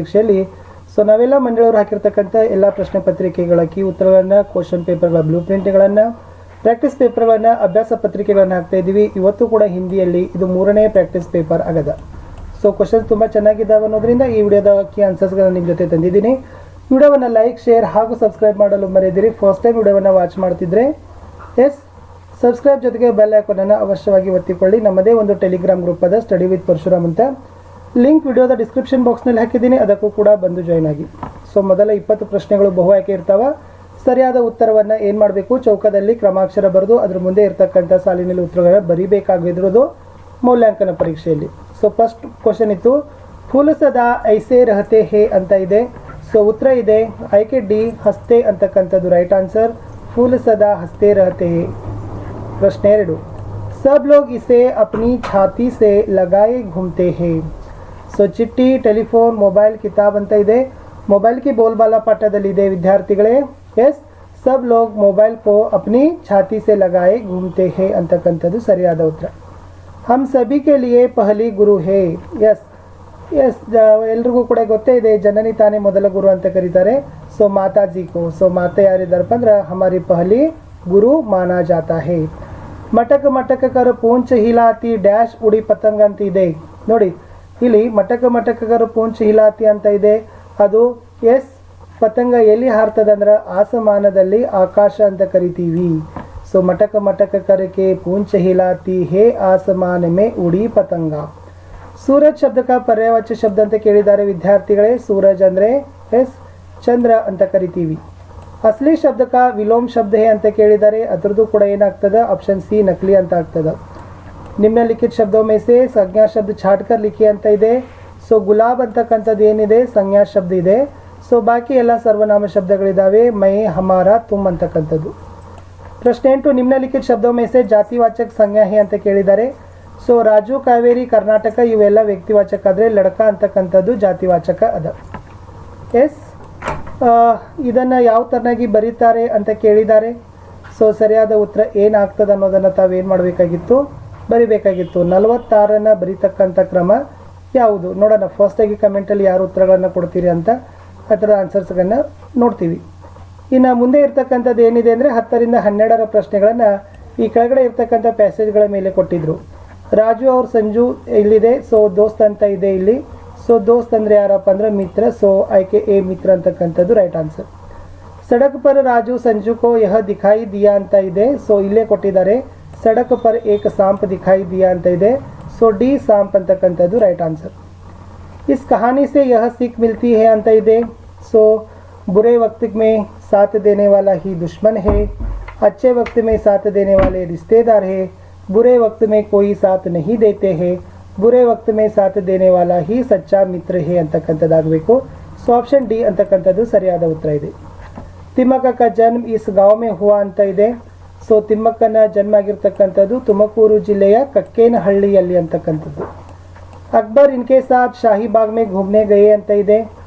ಪರೀಕ್ಷೆಯಲ್ಲಿ ಸೊ ನಾವೆಲ್ಲ ಮಂಡಳಿಯವರು ಹಾಕಿರ್ತಕ್ಕಂಥ ಎಲ್ಲ ಪ್ರಶ್ನೆ ಪತ್ರಿಕೆಗಳ ಕೀ ಉತ್ತರಗಳನ್ನು, ಕ್ವಶನ್ ಪೇಪರ್ಗಳ ಬ್ಲೂ ಪ್ರಿಂಟ್ಗಳನ್ನು, ಪ್ರಾಕ್ಟೀಸ್ ಪೇಪರ್ಗಳನ್ನು, ಅಭ್ಯಾಸ ಪತ್ರಿಕೆಗಳನ್ನು ಹಾಕ್ತಾ ಇದ್ದೀವಿ. ಇವತ್ತು ಕೂಡ ಹಿಂದಿಯಲ್ಲಿ ಇದು 3ನೇ ಪ್ರಾಕ್ಟೀಸ್ ಪೇಪರ್ ಆಗದ. ಸೊ ಕ್ವಶನ್ಸ್ ತುಂಬ ಚೆನ್ನಾಗಿದ್ದಾವೆ ಅನ್ನೋದ್ರಿಂದ ಈ ವಿಡಿಯೋದ ಕೀ ಆನ್ಸರ್ಸ್ಗಳನ್ನು ನಿಮ್ಮ ಜೊತೆ ತಂದಿದ್ದೀನಿ. ವಿಡಿಯೋವನ್ನು ಲೈಕ್, ಶೇರ್ ಹಾಗೂ ಸಬ್ಸ್ಕ್ರೈಬ್ ಮಾಡಲು ಮರೆಯದಿರಿ. ಫಸ್ಟ್ ಟೈಮ್ ವಿಡಿಯೋವನ್ನು ವಾಚ್ ಮಾಡ್ತಿದ್ರೆ ಸಬ್ಸ್ಕ್ರೈಬ್ ಜೊತೆಗೆ ಬೆಲ್ ಐಕಾನನ್ನು ಅವಶ್ಯವಾಗಿ ಒತ್ತಿಕೊಳ್ಳಿ. ನಮ್ಮದೇ ಒಂದು ಟೆಲಿಗ್ರಾಮ್ ಗ್ರೂಪ್ ಅದ, ಸ್ಟಡಿ ವಿತ್ ಪರಶುರಾಮ್ ಅಂತ. ಲಿಂಕ್ ವಿಡಿಯೋದ ಡಿಸ್ಕ್ರಿಪ್ಷನ್ ಬಾಕ್ಸ್ನಲ್ಲಿ ಹಾಕಿದ್ದೀನಿ, ಅದಕ್ಕೂ ಕೂಡ ಬಂದು ಜಾಯ್ನ್ ಆಗಿ. ಸೊ ಮೊದಲ 20 ಪ್ರಶ್ನೆಗಳು ಬಹು ಆಯ್ಕೆ ಇರ್ತಾವೆ. ಸರಿಯಾದ ಉತ್ತರವನ್ನು ಏನು ಮಾಡಬೇಕು, ಚೌಕದಲ್ಲಿ ಕ್ರಮಾಕ್ಷರ ಬರೆದು ಅದ್ರ ಮುಂದೆ ಇರ್ತಕ್ಕಂಥ ಸಾಲಿನಲ್ಲಿ ಉತ್ತರಗಳನ್ನು ಬರೀಬೇಕಾಗಿರೋದು ಮೌಲ್ಯಾಂಕನ ಪರೀಕ್ಷೆಯಲ್ಲಿ. ಸೊ ಫಸ್ಟ್ ಕ್ವಶನ್ ಇತ್ತು, ಫೂಲ್ ಸದಾ ಐಸೆ ರಹತೆ ಹೇ ಅಂತ ಇದೆ. ಸೊ ಉತ್ತರ ಇದೆ ಆಯ್ಕೆ ಡಿ, ಹಸ್ತೆ ಅಂತಕ್ಕಂಥದ್ದು ರೈಟ್ ಆನ್ಸರ್. ಫೂಲ್ ಸದಾ ಹಸ್ತೆ ರಹತೆ ಹೇ. ಪ್ರಶ್ನೆ 2, सब लोग इसे अपनी छाती से लगाए घूमते हैं. ಸೊ ಚಿಟ್ಟಿ, ಟೆಲಿಫೋನ್, ಮೊಬೈಲ್, ಕಿತಾಬ್ ಅಂತ ಇದೆ. ಮೊಬೈಲ್ ಕಿ ಬೋಲ್ಬಾಲಾ ಪಾಠದಲ್ಲಿದೆ ವಿದ್ಯಾರ್ಥಿಗಳೇ. ಸಬ್ ಲೋಗ್ ಮೊಬೈಲ್ ಕೋ ಅಪ್ನಿ ಛಾತಿ ಸೆ ಲಗಾಯೆ ಘೂಮ್ತೆ ಹೇ ಅಂತಕ್ಕಂಥದ್ದು ಸರಿಯಾದ ಉತ್ತರ. ಹಮ್ ಸಭಿ ಕೆ ಲಿಯೆ ಪಹಲಿ ಗುರು ಹೇ. ಎಸ್ ಎಲ್ರಿಗೂ ಕೂಡ ಗೊತ್ತೇ ಇದೆ, ಜನನಿ ತಾನೇ ಮೊದಲ ಗುರು ಅಂತ ಕರೀತಾರೆ. ಸೊ ಮಾತಾಜಿ ಕೋ. ಸೊ ಮಾತೆ ಯಾರಿದ್ದಾರಪ್ಪ ಅಂದ್ರೆ ಹಮಾರಿ ಪಹಲಿ ಗುರು ಮಾನಾ ಜಾತಾ ಹೇ. ಮಟಕ ಮಟಕ ಕರ್ ಪೂಂಚ್ ಹಿಲಾತಿ ಡ್ಯಾಶ್ ಉಡಿ ಪತಂಗ ಅಂತ ಇದೆ. ನೋಡಿ ಇಲ್ಲಿ ಮಟಕ ಮಟಕಗರ ಪೂಂಚ್ ಹಿಲಾತಿ ಅಂತ ಇದೆ. ಅದು ಪತಂಗ ಎಲ್ಲಿ ಹಾರ್ತದೆ ಅಂದ್ರೆ ಆಸಮಾನದಲ್ಲಿ ಆಕಾಶ ಅಂತ ಕರಿತೀವಿ. ಸೊ ಮಟಕ ಮಟಕ ಕರಕೆ ಪೂಂಚ್ ಹಿಲಾತಿ ಹೇ ಆಸಮಾನ ಮೇ ಉಡಿ ಪತಂಗ. ಸೂರಜ್ ಶಬ್ದಕ ಪರ್ಯಾಯವಾಚ್ಯ ಶಬ್ದ ಅಂತ ಕೇಳಿದ್ದಾರೆ ವಿದ್ಯಾರ್ಥಿಗಳೇ. ಸೂರಜ್ ಅಂದರೆ ಚಂದ್ರ ಅಂತ ಕರಿತೀವಿ. ಅಸ್ಲಿ ಶಬ್ದಕ ವಿಲೋಮ್ ಶಬ್ದ ಹೇ ಅಂತ ಕೇಳಿದ್ದಾರೆ. ಅದರದ್ದು ಕೂಡ ಏನಾಗ್ತದೆ, ಆಪ್ಷನ್ ಸಿ ನಕಲಿ ಅಂತ ಆಗ್ತದೆ. ನಿಮ್ನಲಿಖಿತ ಶಬ್ದೋ ಮೇ ಸೆ ಸಂಜ್ಞಾ ಶಬ್ದ ಛಾಟ್ಕರ್ ಲಿಖಿ ಅಂತ ಇದೆ. ಸೊ ಗುಲಾಬ್ ಅಂತಕ್ಕಂಥದ್ದು ಏನಿದೆ ಸಂಜ್ಞಾ ಶಬ್ದ ಇದೆ. ಸೊ ಬಾಕಿ ಎಲ್ಲ ಸರ್ವನಾಮ ಶಬ್ದಗಳಿದ್ದಾವೆ. ಮೈ, ಹಮಾರ, ತುಮ್ ಅಂತಕ್ಕಂಥದ್ದು. ಪ್ರಶ್ನೆ 8, ನಿಮ್ನಲಿಖಿತ ಶಬ್ದೋ ಮೇ ಸೆ ಜಾತಿವಾಚಕ ಸಂಜ್ಞಾ ಹೇ ಅಂತ ಕೇಳಿದ್ದಾರೆ. ಸೊ ರಾಜು, ಕಾವೇರಿ, ಕರ್ನಾಟಕ ಇವೆಲ್ಲ ವ್ಯಕ್ತಿವಾಚಕ ಆದರೆ ಲಡಕ ಅಂತಕ್ಕಂಥದ್ದು ಜಾತಿವಾಚಕ ಅದ. ಇದನ್ನು ಯಾವ ಥರನಾಗಿ ಬರೀತಾರೆ ಅಂತ ಕೇಳಿದ್ದಾರೆ. ಸೊ ಸರಿಯಾದ ಉತ್ತರ ಏನಾಗ್ತದೆ ಅನ್ನೋದನ್ನು ತಾವೇನು ಮಾಡಬೇಕಾಗಿತ್ತು, ಬರಿಬೇಕಾಗಿತ್ತು. 46 ಬರೀತಕ್ಕಂಥ ಕ್ರಮ ಯಾವುದು ನೋಡೋಣ. ಫಸ್ಟಾಗಿ ಕಮೆಂಟಲ್ಲಿ ಯಾರು ಉತ್ತರಗಳನ್ನು ಕೊಡ್ತೀರಿ ಅಂತ ಅದರ ಆನ್ಸರ್ಸ್ಗಳನ್ನು ನೋಡ್ತೀವಿ. ಇನ್ನು ಮುಂದೆ ಇರ್ತಕ್ಕಂಥದ್ದು ಏನಿದೆ ಅಂದರೆ 10 ರಿಂದ 12 ಪ್ರಶ್ನೆಗಳನ್ನು ಈ ಕೆಳಗಡೆ ಇರ್ತಕ್ಕಂಥ ಪ್ಯಾಸೇಜ್ಗಳ ಮೇಲೆ ಕೊಟ್ಟಿದ್ರು. ರಾಜು ಅವ್ರ ಸಂಜು ಇಲ್ಲಿದೆ. ಸೊ ದೋಸ್ತ್ ಅಂತ ಇದೆ ಇಲ್ಲಿ. ಸೊ ದೋಸ್ತ್ ಅಂದರೆ ಯಾರಪ್ಪ ಅಂದ್ರೆ ಮಿತ್ರ. ಸೊ ಆಯ್ಕೆ ಎ ಮಿತ್ರ ಅಂತಕ್ಕಂಥದ್ದು ರೈಟ್ ಆನ್ಸರ್. ಸಡಕ್ ಪರ್ ರಾಜು ಸಂಜು ಕೋ ಯಹ ದಿಖಾಯಿ ದಿಯಾ ಅಂತ ಇದೆ. ಸೊ ಇಲ್ಲೇ ಕೊಟ್ಟಿದ್ದಾರೆ ಸಡಕ್ ಪರ್ ಏಕ ಸಾಂಪ್ ದಿಖಾಯಿ ದಿಯಾ ಅಂತ ಇದೆ. ಸೊ ಡಿ ಸಾಂಪ್ ಅಂತಕ್ಕಂಥದ್ದು ರೈಟ್ ಆನ್ಸರ್. ಇಸ್ ಕಹಾನಿ ಸೆ ಯಹ ಸೀಖ್ ಮಿಲ್ತಿ ಹೇ ಅಂತ ಇದೆ. ಸೊ ಬುರೆ ವಕ್ತ್ ಮೇ ಸಾಥ್ ದೇನೆ ವಾಲಾ ಹಿ ದುಶ್ಮನ್ ಹೇ, अच्छे वक्त में साथ देने वाले रिश्तेदार है, बुरे वक्त में कोई साथ नहीं देते हैं, बुरे वक्त में साथ देने वाला ही सच्चा मित्र है ಅಂತಕ್ಕಂಥದ್ದಾಗಬೇಕು. ಸೊ ಆಪ್ಷನ್ ಡಿ ಅಂತಕ್ಕಂಥದ್ದು ಸರಿಯಾದ ಉತ್ತರ ಇದೆ. ತಿಮ್ಮಕ್ಕ ಕ ಜನ್ಮ ಇಸ್ ಗಾಂವ್ ಮೇ ಹುವಾ ಅಂತ ಇದೆ. ಸೊ ತಿಮ್ಮಕ್ಕನ ಜನ್ಮ ಆಗಿರ್ತಕ್ಕಂಥದ್ದು ತುಮಕೂರು ಜಿಲ್ಲೆಯ ಕಕ್ಕೇನಹಳ್ಳಿಯಲ್ಲಿ ಅಂತಕ್ಕಂಥದ್ದು. ಅಕ್ಬರ್ ಇನ್ಕೆ ಸಾಥ್ ಶಾಹಿಬಾಗ್ ಮೇ ಘೂಮ್ನೆ ಗಯೆ ಅಂತ ಇದೆ.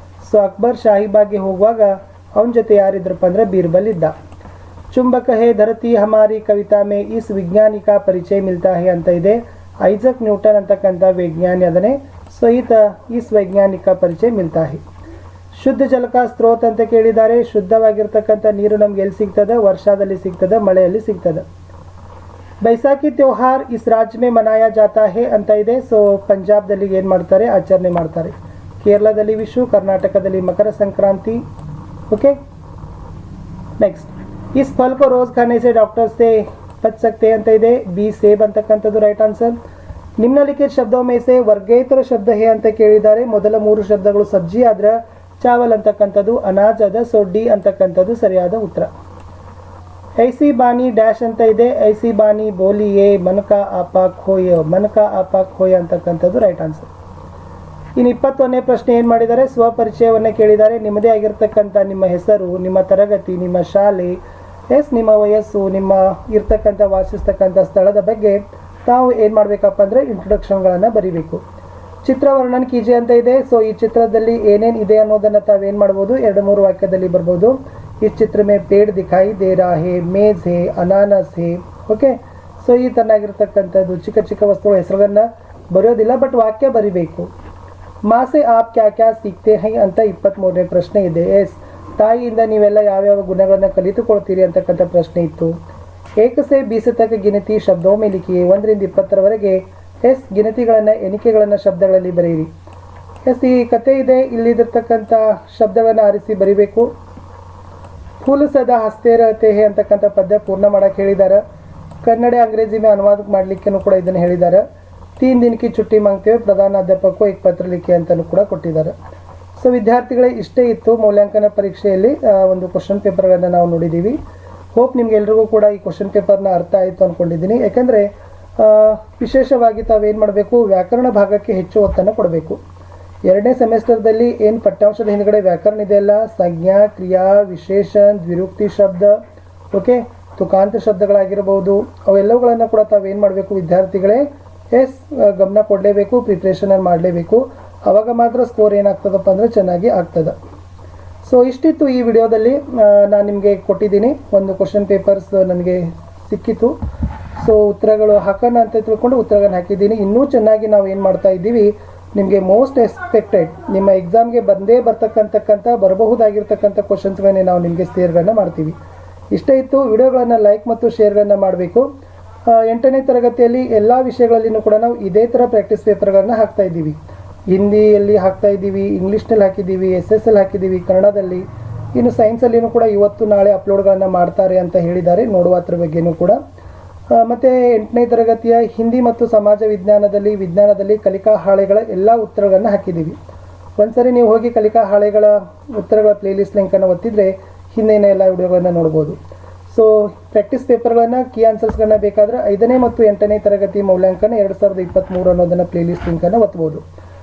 ಸೊ ಅಕ್ಬರ್ ಶಾಹಿಬಾಗ್ಗೆ ಹೋಗುವಾಗ ಅವನ ಜೊತೆ ಯಾರಿದ್ರಪ್ಪ ಅಂದ್ರೆ ಬೀರ್ಬಲ್ ಇದ್ದ. ಚುಂಬಕ ಹೇ ಧರತಿ ಹಮಾರಿ ಕವಿತಾ ಮೇ ಇಸ್ ವಿಜ್ಞಾನಿಕ ಪರಿಚಯ ಮಿಲ್ತಾ ಹೇ ಅಂತ ಇದೆ. ಐಸಕ್ ನ್ಯೂಟನ್ ಅಂತಕ್ಕಂಥ ವಿಜ್ಞಾನಿ ಅದನ್ನೇ. ಸೊ ಈತ ಇಸ್ ವೈಜ್ಞಾನಿಕ ಪರಿಚಯ ಮಿಲ್ತಾ ಹೇ. ಶುದ್ಧ ಜಲಕ ಸ್ತ್ರೋತ್ ಅಂತ ಕೇಳಿದ್ದಾರೆ. ಶುದ್ಧವಾಗಿರ್ತಕ್ಕಂಥ ನೀರು ನಮ್ಗೆ ಎಲ್ಲಿ ಸಿಗ್ತದೆ, ವರ್ಷದಲ್ಲಿ ಸಿಗ್ತದೆ, ಮಳೆಯಲ್ಲಿ ಸಿಗ್ತದೆ. ಬೈಸಾಖಿ ತ್ಯೋಹಾರ್ ಇಸ್ ರಾಜ್ಯ ಮೇ ಮನಾಯಾ ಜಾತಾ ಹೇ ಅಂತ ಇದೆ. ಸೊ ಪಂಜಾಬ್ದಲ್ಲಿ ಏನು ಮಾಡ್ತಾರೆ, ಆಚರಣೆ ಮಾಡ್ತಾರೆ. ಕೇರಳದಲ್ಲಿ ವಿಶು, ಕರ್ನಾಟಕದಲ್ಲಿ ಮಕರ ಸಂಕ್ರಾಂತಿ. ಓಕೆ ನೆಕ್ಸ್ಟ್, ಇಸ್ ಫಲ್ ಕೋ ರೋಜ್ ಖಾನೆ ಸೆ ಡಾಕ್ಟರ್ ಸೆ ಬಚ್ ಸಕ್ತೆ ಅಂತ ಇದೆ. ಬಿ ಸೇಬ್ ಅಂತಕ್ಕಂಥದ್ದು ರೈಟ್ ಆನ್ಸರ್. ನಿಮ್ನಲಿಖಿತ ಶಬ್ದೋ ಮೇ ಸೆ ವರ್ಗೇತರ ಶಬ್ದ ಹೇ ಅಂತ ಕೇಳಿದ್ದಾರೆ. ಮೊದಲ 3 ಶಬ್ದಗಳು ಸಬ್ಜಿ ಆದ್ರೆ ಚಾವಲ್ ಅಂತಕ್ಕಂಥದ್ದು ಅನಾಜ್ ಅದ. ಸೊ ಡಿ ಅಂತಕ್ಕಂಥದ್ದು ಸರಿಯಾದ ಉತ್ತರ. ಐಸಿ ಬಾನಿ ಡ್ಯಾಶ್ ಅಂತ ಇದೆ. ಐಸಿ ಬಾನಿ ಬೋಲಿಯೇ ಮನಕ ಆಪಾಕ್ ಹೋಯ, ಮನಕ ಆಪಾಕ್ ಹೋಯ ಅಂತಕ್ಕಂಥದ್ದು ರೈಟ್ ಆನ್ಸರ್. ಇನ್ನು 21ನೇ ಪ್ರಶ್ನೆ ಏನು ಮಾಡಿದ್ದಾರೆ, ಸ್ವಪರಿಚಯವನ್ನು ಕೇಳಿದ್ದಾರೆ. ನಿಮ್ಮದೇ ಆಗಿರ್ತಕ್ಕಂಥ ನಿಮ್ಮ ಹೆಸರು, ನಿಮ್ಮ ತರಗತಿ, ನಿಮ್ಮ ಶಾಲೆ, ನಿಮ್ಮ ವಯಸ್ಸು, ನಿಮ್ಮ ಇರ್ತಕ್ಕಂಥ ವಾಸಿಸ್ತಕ್ಕಂಥ ಸ್ಥಳದ ಬಗ್ಗೆ ತಾವು ಏನು ಮಾಡಬೇಕಪ್ಪ ಅಂದರೆ ಇಂಟ್ರೊಡಕ್ಷನ್ಗಳನ್ನು ಬರೀಬೇಕು. ಚಿತ್ರವರ್ಣನ್ ಕೀಜೆ ಅಂತ ಇದೆ. ಸೊ ಈ ಚಿತ್ರದಲ್ಲಿ ಏನೇನು ಇದೆ ಅನ್ನೋದನ್ನು ತಾವೇನು ಮಾಡ್ಬೋದು, 2-3 ವಾಕ್ಯದಲ್ಲಿ ಬರ್ಬೋದು. ಈ ಚಿತ್ರ ಮೇ ಪೇಡ್ ದಿಖಾಯಿ ದೇ ರಾ ಹೇ, ಮೇಜ್ ಹೇ, ಅನಾನಸ್ ಹೇ. ಓಕೆ, ಸೊ ಈ ಥರನಾಗಿರ್ತಕ್ಕಂಥದ್ದು ಚಿಕ್ಕ ಚಿಕ್ಕ ವಸ್ತುಗಳ ಹೆಸರುಗಳನ್ನು ಬರೆಯೋದಿಲ್ಲ, ಬಟ್ ವಾಕ್ಯ ಬರಿಬೇಕು. ಮಾँ ಸೆ ಆಪ್ ಕ್ಯಾ ಕ್ಯಾ ಸೀಖ್ತೆ ಹೈ ಅಂತ 23ನೇ ಪ್ರಶ್ನೆ ಇದೆ. ಎಸ್, ತಾಯಿಯಿಂದ ನೀವೆಲ್ಲ ಯಾವ್ಯಾವ ಗುಣಗಳನ್ನು ಕಲಿತುಕೊಳ್ತೀರಿ ಅಂತಕ್ಕಂಥ ಪ್ರಶ್ನೆ ಇತ್ತು. ಏಕ ಸೆ 20 ತಕ ಗಿನತಿ ಶಬ್ದೋ ಮೇ ಲಿಖಿಯೇ, 1 ರಿಂದ 20ರವರೆಗೆ ಎಸ್ ಗಿನತಿಗಳನ್ನು ಎಣಿಕೆಗಳನ್ನು ಶಬ್ದಗಳಲ್ಲಿ ಬರೆಯಿರಿ. ಎಸ್, ಈ ಕತೆ ಇದೆ, ಇಲ್ಲಿದಿರ್ತಕ್ಕಂಥ ಶಬ್ದಗಳನ್ನು ಆರಿಸಿ ಬರಿಬೇಕು. ಫೂಲ್ ಸದಾ ಹಸ್ತೆ ರಹತೆ ಹೇ ಅಂತಕ್ಕಂಥ ಪದ್ಯ ಪೂರ್ಣ ಮಾಡಕ್ಕೆ ಹೇಳಿದ್ದಾರೆ. ಕನ್ನಡ ಅಂಗ್ರೇಜಿ ಮೇ ಅನುವಾದ ಮಾಡಲಿಕ್ಕೂ ಕೂಡ ಇದನ್ನು ಹೇಳಿದ್ದಾರೆ. 3 दिन की छुट्टी मांगते हुए ಪ್ರಧಾನಾಧ್ಯಾಪಕ एक पत्र लिखी ಅಂತಲೂ ಕೂಡ ಕೊಟ್ಟಿದ್ದಾರೆ. ಸೊ ವಿದ್ಯಾರ್ಥಿಗಳೇ, ಇಷ್ಟೇ ಇತ್ತು ಮೌಲ್ಯಾಂಕನ ಪರೀಕ್ಷೆಯಲ್ಲಿ ಒಂದು ಕ್ವಶನ್ ಪೇಪರ್ಗಳನ್ನು ನಾವು ನೋಡಿದ್ದೀವಿ. ಹೋಪ್ ನಿಮ್ಗೆಲ್ರಿಗೂ ಕೂಡ ಈ ಕ್ವಶನ್ ಪೇಪರ್ನ ಅರ್ಥ ಆಯಿತು ಅಂದ್ಕೊಂಡಿದ್ದೀನಿ. ಯಾಕೆಂದರೆ ವಿಶೇಷವಾಗಿ ತಾವೇನು ಮಾಡಬೇಕು, ವ್ಯಾಕರಣ ಭಾಗಕ್ಕೆ ಹೆಚ್ಚು ಒತ್ತನ್ನು ಕೊಡಬೇಕು. 2ನೇ ಸೆಮಿಸ್ಟರ್ದಲ್ಲಿ ಏನು ಪಠ್ಯಾಂಶದ ಹಿಂದ್ಗಡೆ ವ್ಯಾಕರಣ ಇದೆಯಲ್ಲ, ಸಂಜ್ಞಾ, ಕ್ರಿಯಾ, ವಿಶೇಷಣ, ದ್ವಿರೂಕ್ತಿ ಶಬ್ದ, ಓಕೆ, ತುಕಾಂತ ಶಬ್ದಗಳಾಗಿರ್ಬೋದು, ಅವೆಲ್ಲವುಗಳನ್ನು ಕೂಡ ತಾವೇನು ಮಾಡಬೇಕು ವಿದ್ಯಾರ್ಥಿಗಳೇ, ಎಸ್ ಗಮನ ಕೊಡಲೇಬೇಕು, ಪ್ರಿಪ್ರೇಷನನ್ನು ಮಾಡಲೇಬೇಕು. ಆವಾಗ ಮಾತ್ರ ಸ್ಕೋರ್ ಏನಾಗ್ತದಪ್ಪ ಅಂದರೆ ಚೆನ್ನಾಗಿ ಆಗ್ತದೆ. ಸೊ ಇಷ್ಟಿತ್ತು ಈ ವಿಡಿಯೋದಲ್ಲಿ. ನಾನು ನಿಮಗೆ ಕೊಟ್ಟಿದ್ದೀನಿ ಒಂದು ಕ್ವಶನ್ ಪೇಪರ್ಸ್ ನನಗೆ ಸಿಕ್ಕಿತು. ಸೊ ಉತ್ತರಗಳು ಹಾಕೋಣ ಅಂತ ತಿಳ್ಕೊಂಡು ಉತ್ತರಗಳನ್ನು ಹಾಕಿದ್ದೀನಿ. ಇನ್ನೂ ಚೆನ್ನಾಗಿ ನಾವು ಏನು ಮಾಡ್ತಾ ಇದ್ದೀವಿ, ನಿಮಗೆ ಮೋಸ್ಟ್ ಎಕ್ಸ್ಪೆಕ್ಟೆಡ್ ನಿಮ್ಮ ಎಕ್ಸಾಮ್ಗೆ ಬರಬಹುದಾಗಿರ್ತಕ್ಕಂಥ ಕ್ವಶನ್ಸ್ಗಳನ್ನೇ ನಾವು ನಿಮಗೆ ಶೇರ್ಗಳನ್ನು ಮಾಡ್ತೀವಿ. ಇಷ್ಟೇ ಇತ್ತು. ವಿಡಿಯೋಗಳನ್ನು ಲೈಕ್ ಮತ್ತು ಶೇರ್ಗಳನ್ನು ಮಾಡಬೇಕು. 8ನೇ ತರಗತಿಯಲ್ಲಿ ಎಲ್ಲ ವಿಷಯಗಳಲ್ಲಿನೂ ಕೂಡ ನಾವು ಇದೇ ಥರ ಪ್ರಾಕ್ಟೀಸ್ ಪೇಪರ್ಗಳನ್ನು ಹಾಕ್ತಾ ಇದ್ದೀವಿ. ಹಿಂದಿಯಲ್ಲಿ ಹಾಕ್ತಾ ಇದ್ದೀವಿ, ಇಂಗ್ಲೀಷ್ನಲ್ಲಿ ಹಾಕಿದ್ದೀವಿ, SSL ಹಾಕಿದ್ದೀವಿ, ಕನ್ನಡದಲ್ಲಿ, ಇನ್ನು ಸೈನ್ಸಲ್ಲಿನೂ ಕೂಡ ಇವತ್ತು ನಾಳೆ ಅಪ್ಲೋಡ್ಗಳನ್ನು ಮಾಡ್ತಾರೆ ಅಂತ ಹೇಳಿದ್ದಾರೆ. ನೋಡುವ ಅದ್ರ ಬಗ್ಗೆಯೂ ಕೂಡ. ಮತ್ತು 8ನೇ ತರಗತಿಯ ಹಿಂದಿ ಮತ್ತು ಸಮಾಜ ವಿಜ್ಞಾನದಲ್ಲಿ ಕಲಿಕಾ ಹಾಳೆಗಳ ಎಲ್ಲ ಉತ್ತರಗಳನ್ನು ಹಾಕಿದ್ದೀವಿ. ಒಂದ್ಸರಿ ನೀವು ಹೋಗಿ ಕಲಿಕಾ ಹಾಳೆಗಳ ಉತ್ತರಗಳ ಪ್ಲೇಲಿಸ್ಟ್ ಲಿಂಕನ್ನು ಒತ್ತಿದರೆ ಹಿಂದಿನ ಎಲ್ಲ ವಿಡಿಯೋಗಳನ್ನು ನೋಡ್ಬೋದು. ಸೊ ಪ್ರಾಕ್ಟೀಸ್ ಪೇಪರ್ಗಳನ್ನು ಕೀ ಆನ್ಸರ್ಸ್ಗಳನ್ನ ಬೇಕಾದರೆ 5ನೇ ಮತ್ತು 8ನೇ ತರಗತಿ ಮೌಲ್ಯಾಂಕನ 2023 ಅನ್ನೋದನ್ನು ಪ್ಲೇಲಿಸ್ಟ್ ಲಿಂಕನ್ನು ಒತ್ತಬಹುದು.